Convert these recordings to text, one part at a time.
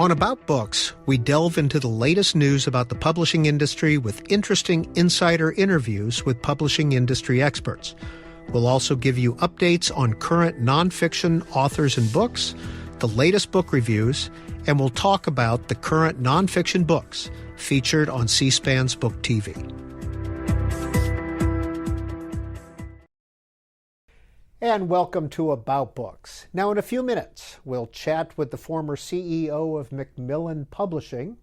On About Books, we delve into the latest news about the publishing industry with interesting insider interviews with publishing industry experts. We'll also give you updates on current nonfiction authors and books, the latest book reviews, and we'll talk about the current nonfiction books featured on C-SPAN's Book TV. And welcome to About Books. Now, in a few minutes, we'll chat with the former CEO of Macmillan Publishing,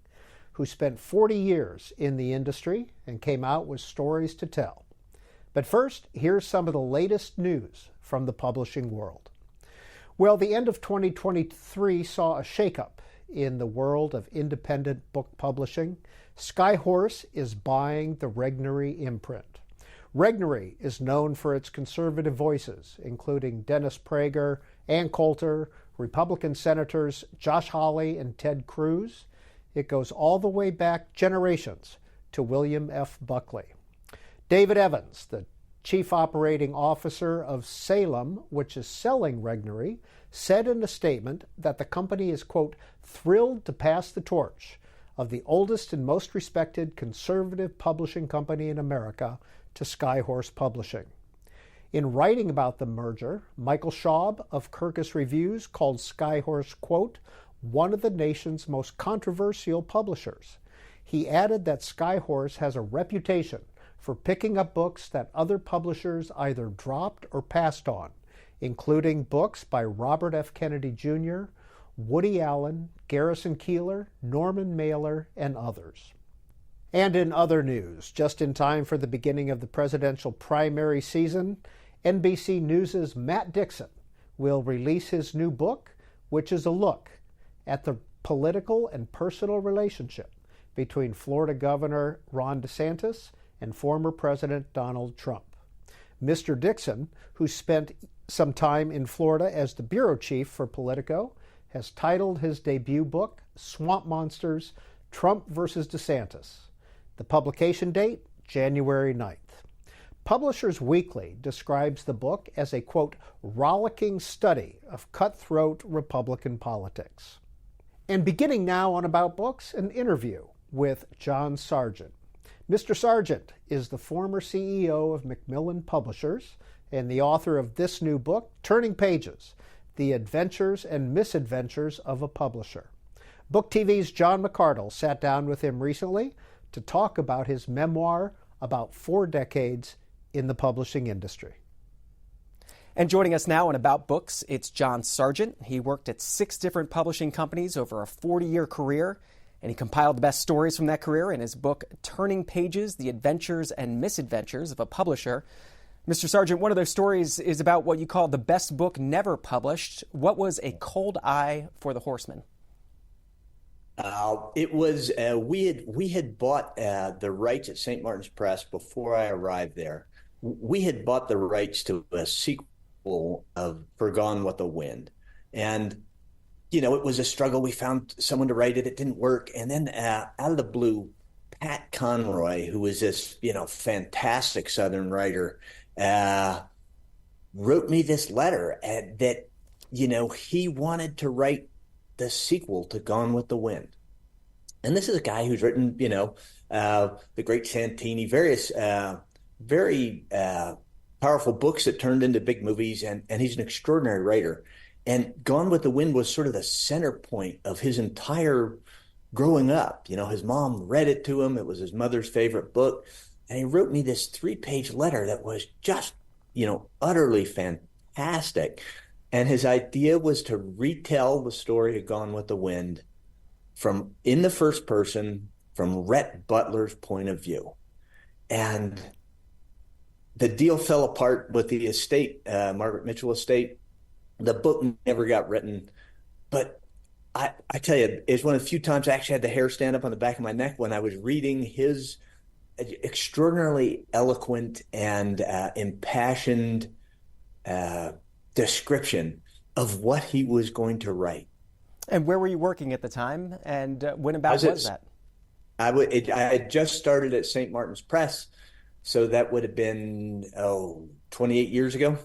who spent 40 years in the industry and came out with stories to tell. But first, here's some of the latest news from the publishing world. Well, the end of 2023 saw a shakeup in the world of independent book publishing. Skyhorse is buying the Regnery imprint. Regnery is known for its conservative voices, including Dennis Prager, Ann Coulter, Republican Senators Josh Hawley and Ted Cruz. It goes all the way back generations to William F. Buckley. David Evans, the chief operating officer of Salem, which is selling Regnery, said in a statement that the company is, quote, thrilled to pass the torch of the oldest and most respected conservative publishing company in America to Skyhorse Publishing. In writing about the merger, Michael Schaub of Kirkus Reviews called Skyhorse, quote, one of the nation's most controversial publishers. He added that Skyhorse has a reputation for picking up books that other publishers either dropped or passed on, including books by Robert F. Kennedy Jr., Woody Allen, Garrison Keillor, Norman Mailer, and others. And in other news, just in time for the beginning of the presidential primary season, NBC News' Matt Dixon will release his new book, which is a look at the political and personal relationship between Florida Governor Ron DeSantis and former President Donald Trump. Mr. Dixon, who spent some time in Florida as the bureau chief for Politico, has titled his debut book, Swamp Monsters, Trump versus DeSantis. The publication date, January 9th. Publishers Weekly describes the book as a, quote, rollicking study of cutthroat Republican politics. And beginning now on About Books, an interview with John Sargent. Mr. Sargent is the former CEO of Macmillan Publishers and the author of this new book, Turning Pages, The Adventures and Misadventures of a Publisher. Book TV's John McArdle sat down with him recently to talk about his memoir about 4 decades in the publishing industry. And joining us now on About Books, it's John Sargent. He worked at 6 different publishing companies over a 40-year career, and he compiled the best stories from that career in his book, Turning Pages, The Adventures and Misadventures of a Publisher. Mr. Sargent, one of those stories is about what you call the best book never published. What was A Cold Eye for the Horseman? It was we had bought the rights at St. Martin's Press before I arrived there. We had bought the rights to a sequel of For Gone with the Wind, and you know it was a struggle. We found someone to write it; it didn't work, and then out of the blue, Pat Conroy, who was this fantastic Southern writer, wrote me this letter that he wanted to write the sequel to Gone with the Wind. And this is a guy who's written, The Great Santini, various very powerful books that turned into big movies, and he's an extraordinary writer. And Gone with the Wind was sort of the center point of his entire growing up. His mom read it to him. It was his mother's favorite book. And he wrote me this 3-page letter that was just, utterly fantastic. And his idea was to retell the story of Gone with the Wind from in the first person, from Rhett Butler's point of view. And the deal fell apart with the estate, Margaret Mitchell estate. The book never got written. But I tell you, it's one of the few times I actually had the hair stand up on the back of my neck when I was reading his extraordinarily eloquent and impassioned description of what he was going to write. And where were you working at the time, and when about was that? I had just started at St. Martin's Press, so that would have been 28 years ago.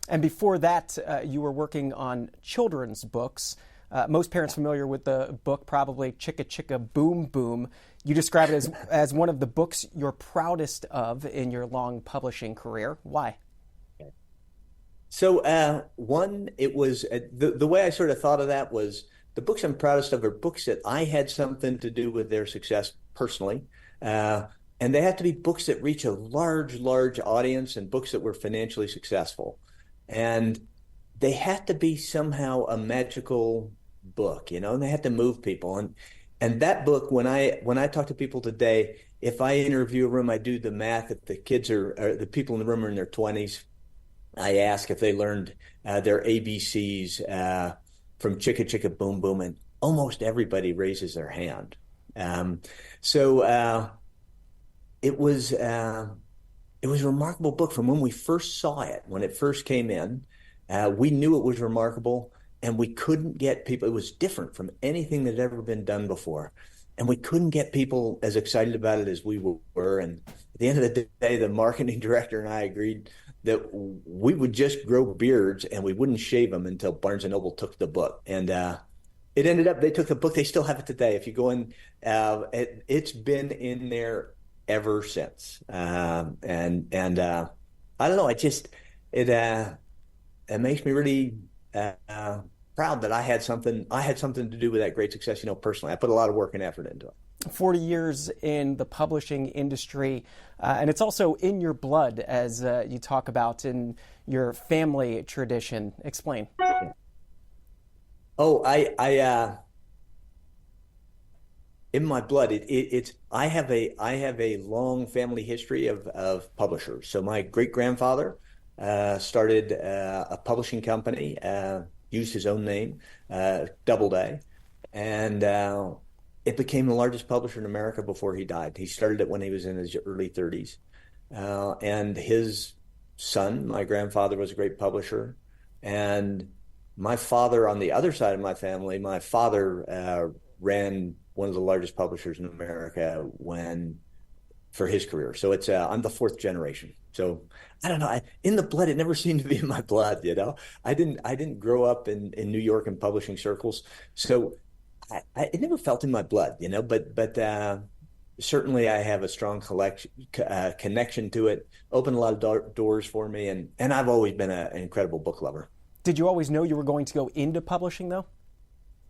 And before that, you were working on children's books. Most parents familiar with the book probably Chicka Chicka Boom Boom. You describe it as one of the books you're proudest of in your long publishing career. Why? So one, it was the way I sort of thought of that was the books I'm proudest of are books that I had something to do with their success personally. And they have to be books that reach a large audience and books that were financially successful. And they have to be somehow a magical book, and they have to move people. And that book, when I talk to people today, if I interview a room, I do the math. If the kids or the people in the room are in their 20s, I ask if they learned their ABCs from Chicka Chicka Boom Boom, and almost everybody raises their hand. So it was a remarkable book from when we first saw it, when it first came in. We knew it was remarkable, and we couldn't get people. It was different from anything that had ever been done before, and we couldn't get people as excited about it as we were. And at the end of the day, the marketing director and I agreed that we would just grow beards and we wouldn't shave them until Barnes & Noble took the book. And it ended up, they took the book. They still have it today. If you go in, it's been in there ever since. And I don't know, it makes me really proud that I had something to do with that great success, personally. I put a lot of work and effort into it. 40 years in the publishing industry, and it's also in your blood, as you talk about in your family tradition. Explain. Oh, I in my blood, I have a long family history of publishers. So my great grandfather started a publishing company, used his own name, Doubleday, and it became the largest publisher in America before he died. He started it when he was in his early 30s. And his son, my grandfather, was a great publisher. And my father, on the other side of my family, my father ran one of the largest publishers in America for his career. So I'm the fourth generation. So I don't know. In the blood, it never seemed to be in my blood. I didn't grow up in New York in publishing circles. So it never felt in my blood, but certainly I have a strong connection to it, opened a lot of doors for me, and I've always been an incredible book lover. Did you always know you were going to go into publishing, though?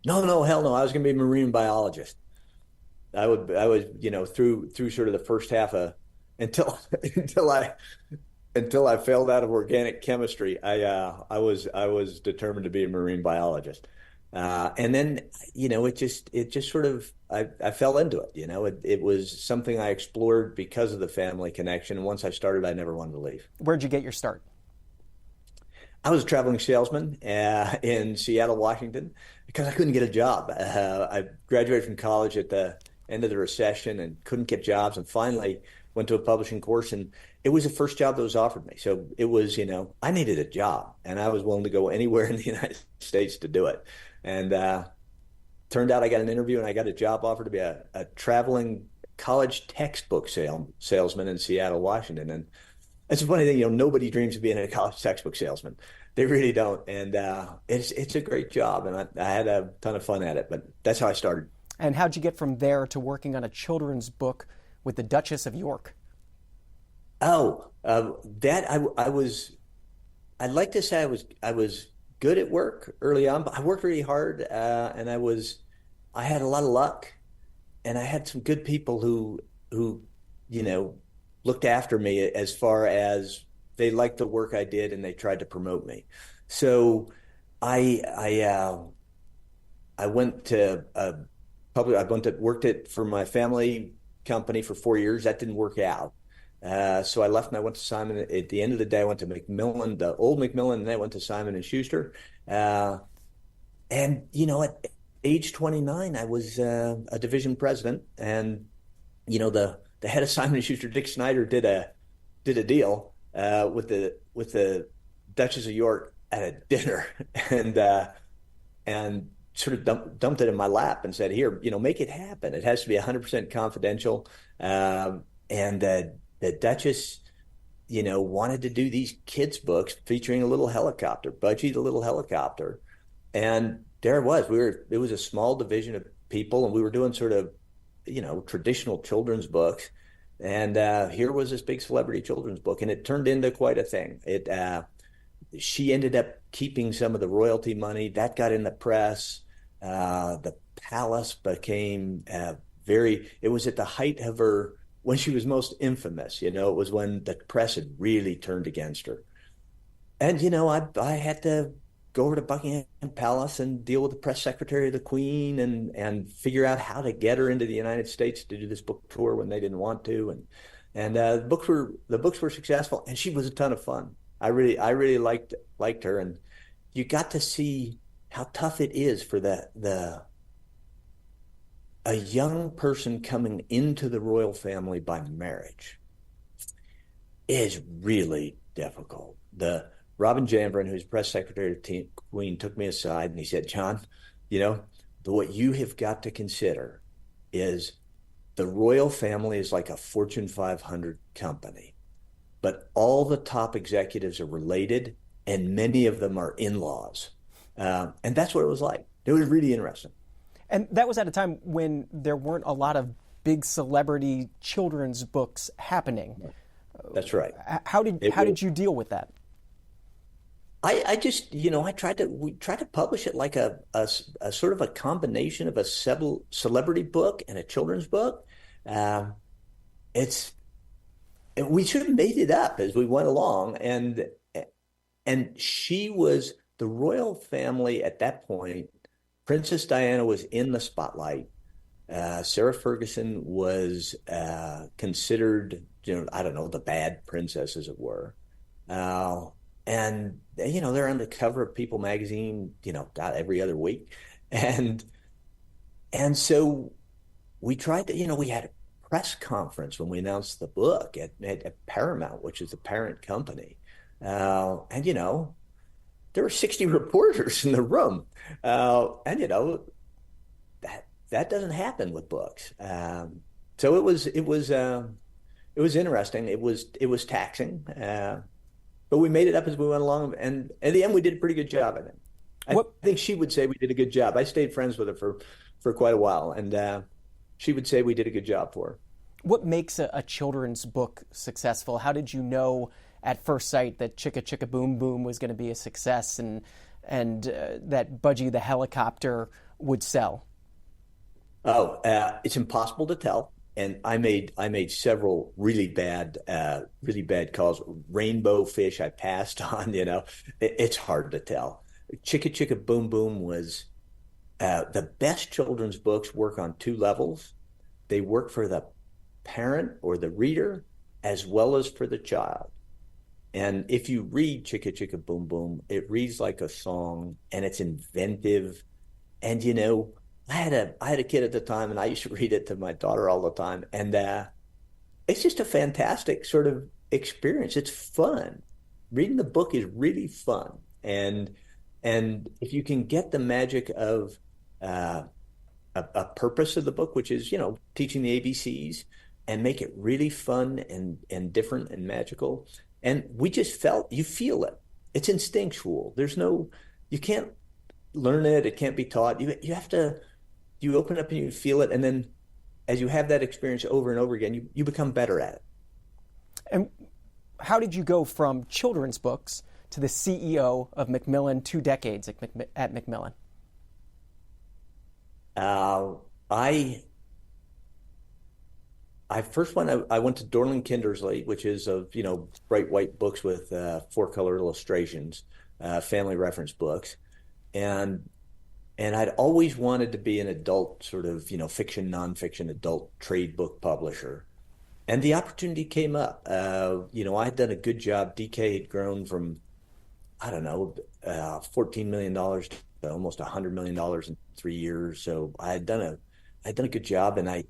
No, hell no. I was going to be a marine biologist. I was, through sort of the first half until I failed out of organic chemistry, I was determined to be a marine biologist. And then, it just sort of, I fell into it, it was something I explored because of the family connection. And once I started, I never wanted to leave. Where'd you get your start? I was a traveling salesman in Seattle, Washington, because I couldn't get a job. I graduated from college at the end of the recession and couldn't get jobs, and finally went to a publishing course, and it was the first job that was offered me. So it was, I needed a job, and I was willing to go anywhere in the United States to do it. And turned out I got an interview and I got a job offer to be a traveling college textbook salesman in Seattle, Washington. And it's a funny thing, nobody dreams of being a college textbook salesman. They really don't. And it's a great job, and I had a ton of fun at it, but that's how I started. And how'd you get from there to working on a children's book with the Duchess of York? Oh, I'd like to say I was good at work early on, but I worked really hard, and I had a lot of luck, and I had some good people who looked after me as far as they liked the work I did and they tried to promote me. So I went to worked for my family company for 4 years. That didn't work out. So I left and I went to Simon. At the end of the day, I went to Macmillan, the old Macmillan, and then I went to Simon and Schuster. And at age 29, I was a division president, and the head of Simon and Schuster, Dick Snyder, did a deal with the Duchess of York at a dinner, and sort of dumped it in my lap and said, "Here, make it happen. It has to be 100% confidential." And the Duchess, wanted to do these kids' books featuring a little helicopter, Budgie the little helicopter. And there it was. It was a small division of people, and we were doing sort of, traditional children's books. And here was this big celebrity children's book, and it turned into quite a thing. She ended up keeping some of the royalty money that got in the press. The palace became it was at the height of her, when she was most infamous. It was when the press had really turned against her. And, I had to go over to Buckingham Palace and deal with the press secretary of the Queen and figure out how to get her into the United States to do this book tour when they didn't want to. And the books were successful, and she was a ton of fun. I really liked her, and you got to see how tough it is for a young person coming into the royal family by marriage is really difficult. The Robin Janvrin, who's press secretary of the Queen, took me aside and he said, John, what you have got to consider is the royal family is like a Fortune 500 company, but all the top executives are related and many of them are in-laws. And that's what it was like. It was really interesting. And that was at a time when there weren't a lot of big celebrity children's books happening. That's right. How did you deal with that? I just, we tried to publish it like a sort of a combination of a celebrity book and a children's book. We sort of made it up as we went along, and she was the royal family at that point. Princess Diana was in the spotlight. Sarah Ferguson was considered, I don't know, the bad princess, as it were. And, they're on the cover of People magazine, God, every other week. And so we tried to, we had a press conference when we announced the book at Paramount, which is the parent company. And, there were 60 reporters in the room. And, that doesn't happen with books. So it was interesting. It was taxing. But we made it up as we went along, and in the end, we did a pretty good job, I think. I think she would say we did a good job. I stayed friends with her for quite a while, and she would say we did a good job for her. What makes a children's book successful? How did you know at first sight that Chicka Chicka Boom Boom was going to be a success and that Budgie the Helicopter would sell? Oh, it's impossible to tell. And I made several really bad calls. Rainbow Fish I passed on. It's hard to tell. Chicka Chicka Boom Boom was the best children's books work on two levels. They work for the parent or the reader as well as for the child. And if you read Chicka Chicka Boom Boom, it reads like a song, and it's inventive. And I had a kid at the time, and I used to read it to my daughter all the time. And it's just a fantastic sort of experience. It's fun. Reading the book is really fun. And if you can get the magic of a purpose of the book, which is, teaching the ABCs, and make it really fun and different and magical. And we just you feel it. It's instinctual. You can't learn it. It can't be taught. You have to. You open up and you feel it, and then as you have that experience over and over again, you become better at it. And how did you go from children's books to the CEO of Macmillan, 2 decades at Macmillan? I first I went to Dorling Kindersley, which is bright white books with 4-color illustrations, family reference books, and I'd always wanted to be an adult sort of, fiction, nonfiction, adult trade book publisher. And the opportunity came up. I had done a good job. DK had grown from, I don't know, $14 million to almost $100 million in 3 years. So I had done a good job, and I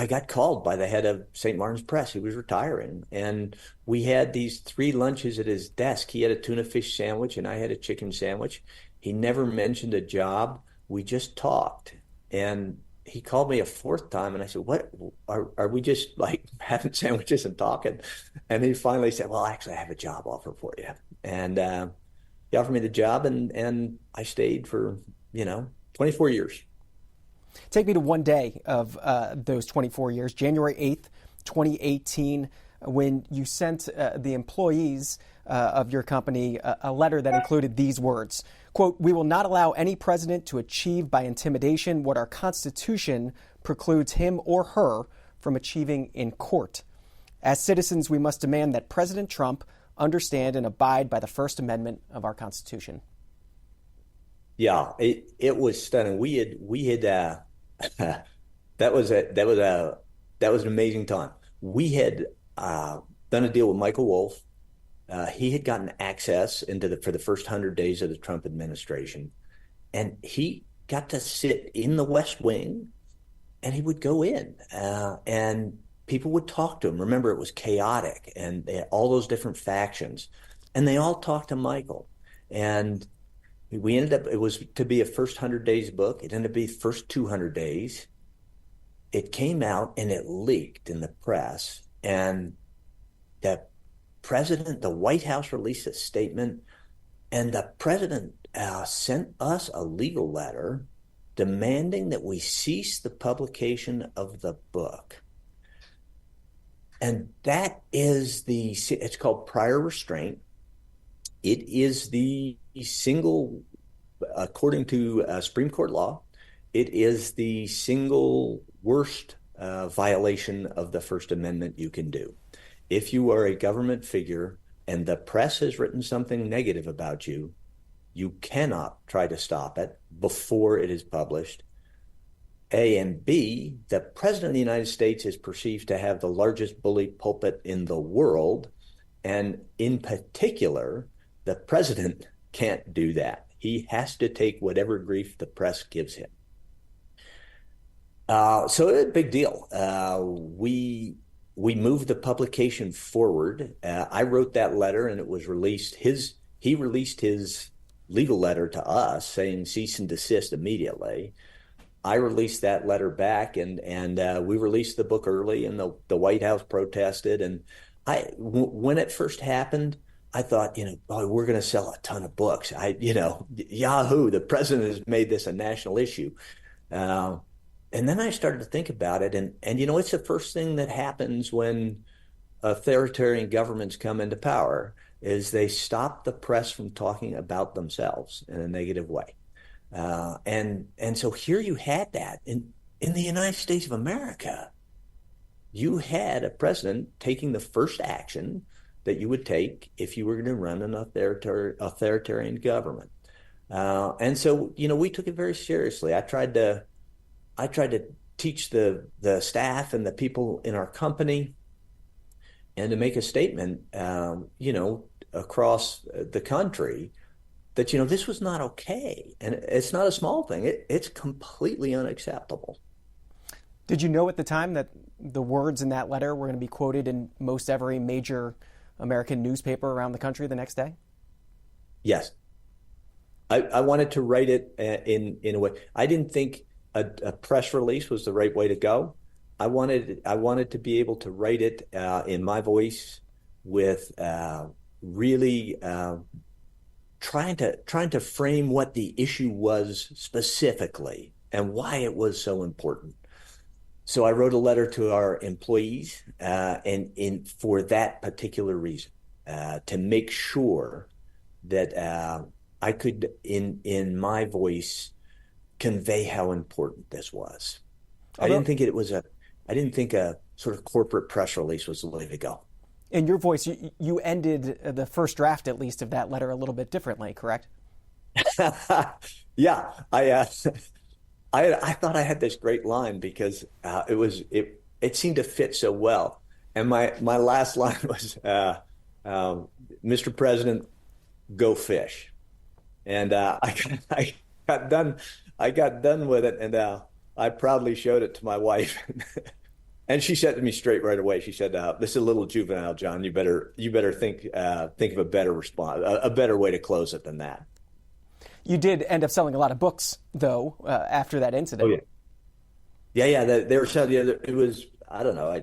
got called by the head of St. Martin's Press, who was retiring. And we had these 3 lunches at his desk. He had a tuna fish sandwich and I had a chicken sandwich. He never mentioned a job. We just talked. And he called me a 4th time and I said, what, are we just like having sandwiches and talking? And he finally said, well, actually I have a job offer for you. And he offered me the job, and I stayed for 24 years. Take me to one day of those 24 years, January 8th, 2018, when you sent the employees of your company a letter that included these words, quote, "We will not allow any president to achieve by intimidation what our Constitution precludes him or her from achieving in court. As citizens, we must demand that President Trump understand and abide by the First Amendment of our Constitution." Yeah, it was stunning. We had that was an amazing time. We had done a deal with Michael Wolff. He had gotten access for the first 100 days of the Trump administration, and he got to sit in the West Wing, and he would go in, and people would talk to him. Remember, it was chaotic, and they had all those different factions, and they all talked to Michael. And we ended up, it was to be a first 100 days book. It ended up being the first 200 days. It came out and it leaked in the press, and the White House released a statement, and the president sent us a legal letter demanding that we cease the publication of the book. And that is it's called prior restraint. It is the single, according to Supreme Court law, it is the single worst violation of the First Amendment you can do. If you are a government figure and the press has written something negative about you, you cannot try to stop it before it is published. A, and B, the president of the United States is perceived to have the largest bully pulpit in the world. And in particular, the president can't do that. He has to take whatever grief the press gives him. So it's a big deal. We moved the publication forward. I wrote that letter, and it was released. He released his legal letter to us saying cease and desist immediately. I released that letter back, and we released the book early, and the White House protested. And when it first happened, I thought, we're going to sell a ton of books. Yahoo, the president has made this a national issue. And then I started to think about it, and it's the first thing that happens when authoritarian governments come into power is they stop the press from talking about themselves in a negative way. And so here you had that in the United States of America. You had a president taking the first action that you would take if you were going to run an authoritarian government. And so, we took it very seriously. I tried to teach the staff and the people in our company and to make a statement, across the country that, this was not okay. And it's not a small thing. It's completely unacceptable. Did you know at the time that the words in that letter were going to be quoted in most every major American newspaper around the country the next day? Yes. I wanted to write it in a way. I didn't think a press release was the right way to go. I wanted to be able to write it in my voice with really trying to frame what the issue was specifically and why it was so important. So I wrote a letter to our employees, and for that particular reason, to make sure that I could, in my voice, convey how important this was. I didn't think a sort of corporate press release was the way to go. In your voice, you ended the first draft, at least, of that letter a little bit differently, correct? Yeah, I thought I had this great line because it seemed to fit so well. And my last line was, Mr. President, go fish. And I got done with it, and I proudly showed it to my wife. And she said to me straight right away, she said, "This is a little juvenile, John. You better think of a better response, a better way to close it than that." You did end up selling a lot of books, though, after that incident. Oh yeah. They were selling. Yeah, it was, I don't know,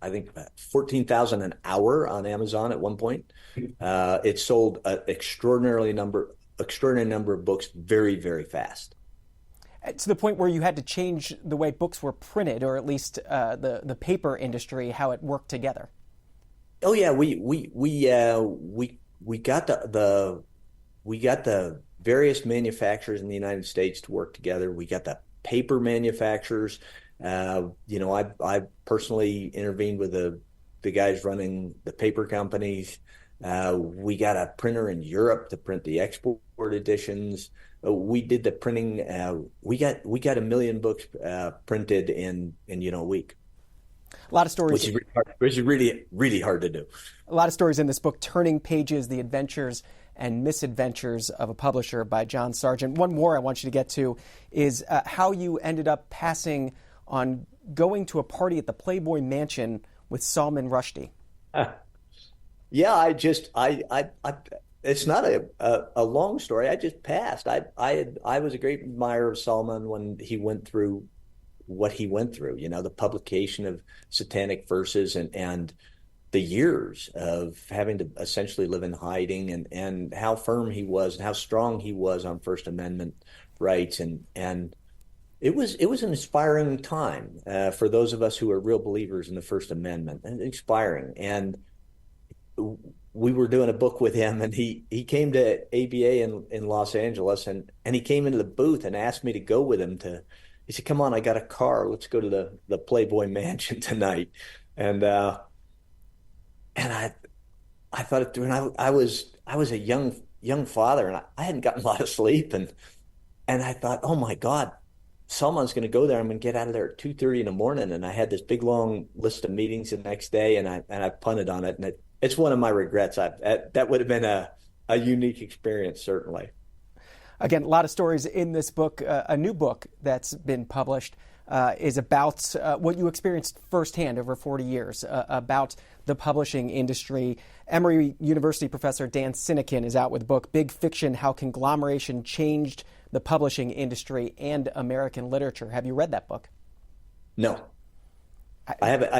I think 14,000 an hour on Amazon at one point. It sold an extraordinary number of books very, very fast. To the point where you had to change the way books were printed, or at least the paper industry, how it worked together. Oh yeah, we got the various manufacturers in the United States to work together. We got the paper manufacturers. I personally intervened with the guys running the paper companies. We got a printer in Europe to print the export editions. We did the printing. We got 1 million books printed in a week. A lot of stories, which is really, really hard to do. A lot of stories in this book, Turning Pages: The Adventures and Misadventures of a Publisher by John Sargent. One more I want you to get to is how you ended up passing on going to a party at the Playboy Mansion with Salman Rushdie. Yeah, it's not a long story. I just passed. I was a great admirer of Salman when he went through what he went through, the publication of Satanic Verses and the years of having to essentially live in hiding, and how firm he was and how strong he was on First Amendment rights. And it was an inspiring time for those of us who are real believers in the First Amendment, and inspiring. And we were doing a book with him, and he came to ABA in Los Angeles, and he came into the booth and asked me to go with him he said, "Come on, I got a car. Let's go to the Playboy Mansion tonight." And I thought it through, and I was a young father, and I hadn't gotten a lot of sleep, and I thought, oh my God, Salman's going to go there. I'm going to get out of there at 2:30 in the morning. And I had this big long list of meetings the next day, and I punted on it, and it's one of my regrets. That would have been a unique experience, certainly. Again, a lot of stories in this book. A new book that's been published is about what you experienced firsthand over 40 years, about the publishing industry. Emory University professor Dan Sinekin is out with the book, Big Fiction: How Conglomeration Changed the Publishing Industry and American Literature. Have you read that book? No. I haven't.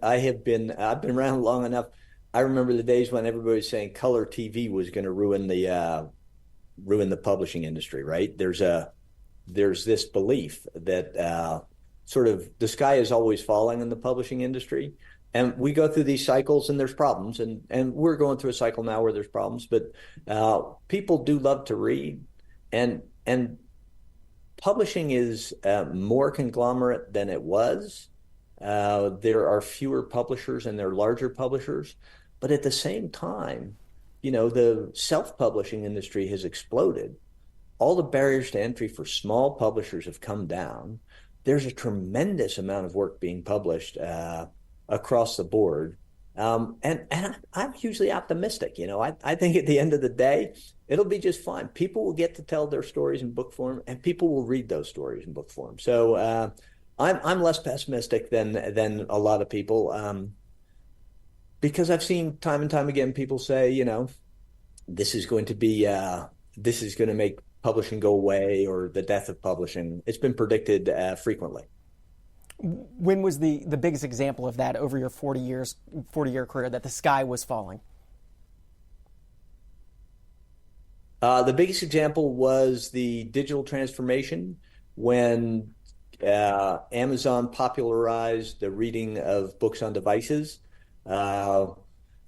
I've been around long enough. I remember the days when everybody was saying color TV was going to ruin the publishing industry, right? There's this belief that sort of the sky is always falling in the publishing industry, and we go through these cycles, and there's problems, and we're going through a cycle now where there's problems, but people do love to read, and publishing is more conglomerate than it was. There are fewer publishers, and they're larger publishers, but at the same time, the self-publishing industry has exploded. All the barriers to entry for small publishers have come down. There's a tremendous amount of work being published across the board. And I'm hugely optimistic. I think at the end of the day, it'll be just fine. People will get to tell their stories in book form, and people will read those stories in book form. So I'm less pessimistic than a lot of people. Because I've seen time and time again people say, this is going to make publishing go away, or the death of publishing. It's been predicted frequently. When was the biggest example of that over your 40-year career, that the sky was falling? The biggest example was the digital transformation when Amazon popularized the reading of books on devices.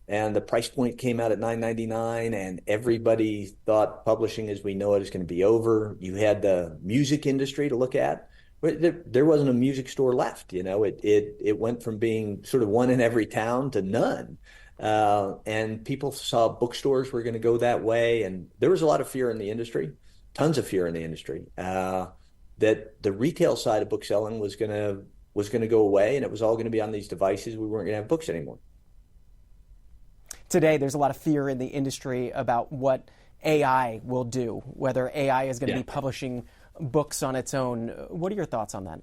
And the price point came out at $9.99, and everybody thought publishing as we know it is going to be over. You had the music industry to look at. There wasn't a music store left. It went from being sort of one in every town to none. And people saw bookstores were going to go that way, and there was a lot of fear in the industry, tons of fear in the industry, that the retail side of book selling was going to go away, and it was all going to be on these devices. We weren't going to have books anymore. Today, there's a lot of fear in the industry about what AI will do, whether AI is going to be publishing books on its own. What are your thoughts on that?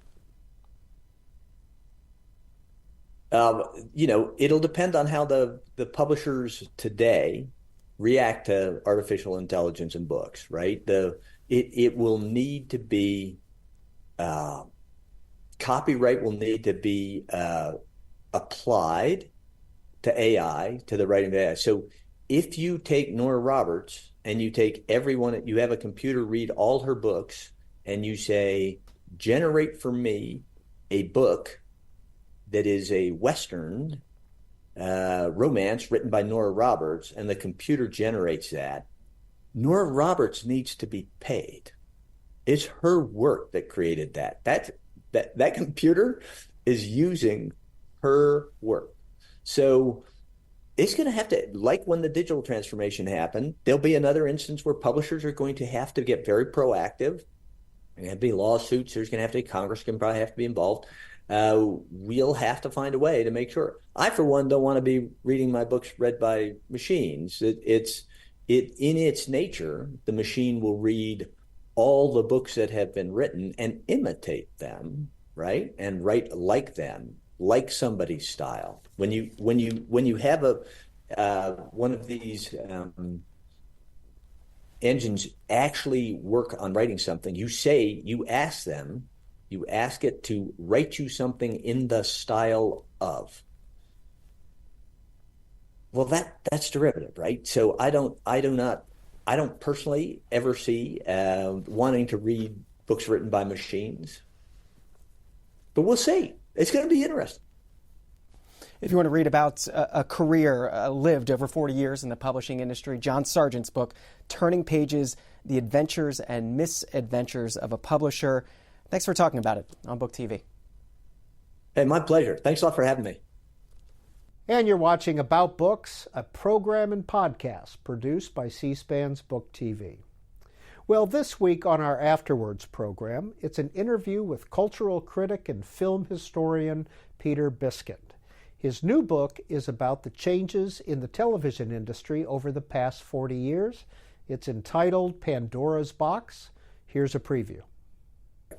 It'll depend on how the publishers today react to artificial intelligence in books, right? It will need to be copyright will need to be applied to AI, to the writing of AI. So if you take Nora Roberts and you take everyone, you have a computer read all her books, and you say, generate for me a book that is a Western romance written by Nora Roberts, and the computer generates that, Nora Roberts needs to be paid. It's her work that created that. That computer is using her work. So it's going to have to, like when the digital transformation happened, there'll be another instance where publishers are going to have to get very proactive. There's going to have to be lawsuits. There's going to have to be, Congress can probably have to be involved. We'll have to find a way to make sure. I, for one, don't want to be reading my books read by machines. In its nature, the machine will read all the books that have been written and imitate them, right? And write like them, like somebody's style. When you have one of these engines actually work on writing something, you ask it to write you something in the style of. Well, that's derivative, right? So I don't personally ever see wanting to read books written by machines, but we'll see. It's going to be interesting. If you want to read about a career lived over 40 years in the publishing industry, John Sargent's book, Turning Pages, The Adventures and Misadventures of a Publisher. Thanks for talking about it on Book TV. Hey, my pleasure. Thanks a lot for having me. And you're watching About Books, a program and podcast produced by C-SPAN's Book TV. Well, this week on our Afterwards program, it's an interview with cultural critic and film historian Peter Biskind. His new book is about the changes in the television industry over the past 40 years. It's entitled Pandora's Box. Here's a preview.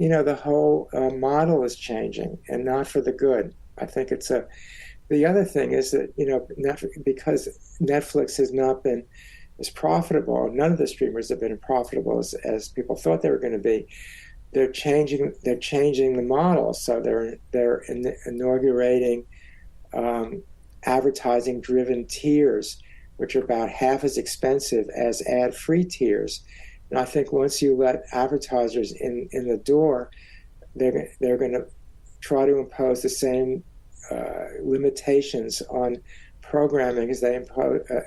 You know, the whole model is changing, and not for the good. I think the other thing is that, you know, because Netflix has not been as profitable, none of the streamers have been profitable as people thought they were going to be. They're changing the model. So they're inaugurating advertising-driven tiers, which are about half as expensive as ad-free tiers. And I think once you let advertisers in the door, they're going to try to impose the same limitations on programming as they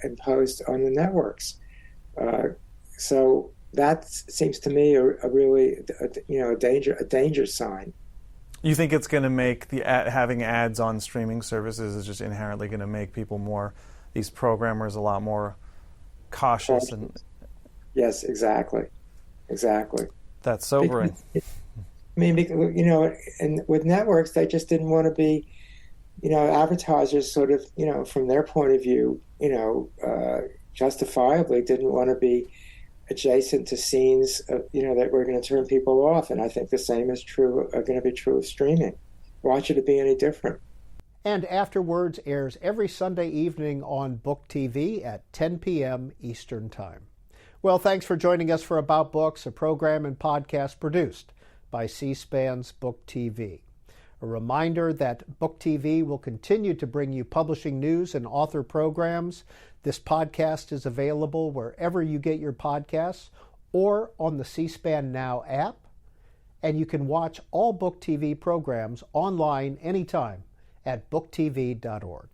imposed on the networks. So that seems to me a danger sign. You think it's going to make having ads on streaming services is just inherently going to make people these programmers a lot more cautious? And yes, exactly. That's sobering. You know, and with networks, they just didn't want to be, you know, advertisers sort of, you know, from their point of view, you know, justifiably didn't want to be adjacent to scenes, you know, that were going to turn people off. And I think the same is going to be true of streaming. Why should it be any different? And Afterwards airs every Sunday evening on Book TV at 10 p.m. Eastern Time. Well, thanks for joining us for About Books, a program and podcast produced by C-SPAN's Book TV. A reminder that Book TV will continue to bring you publishing news and author programs. This podcast is available wherever you get your podcasts or on the C-SPAN Now app. And you can watch all Book TV programs online anytime at booktv.org.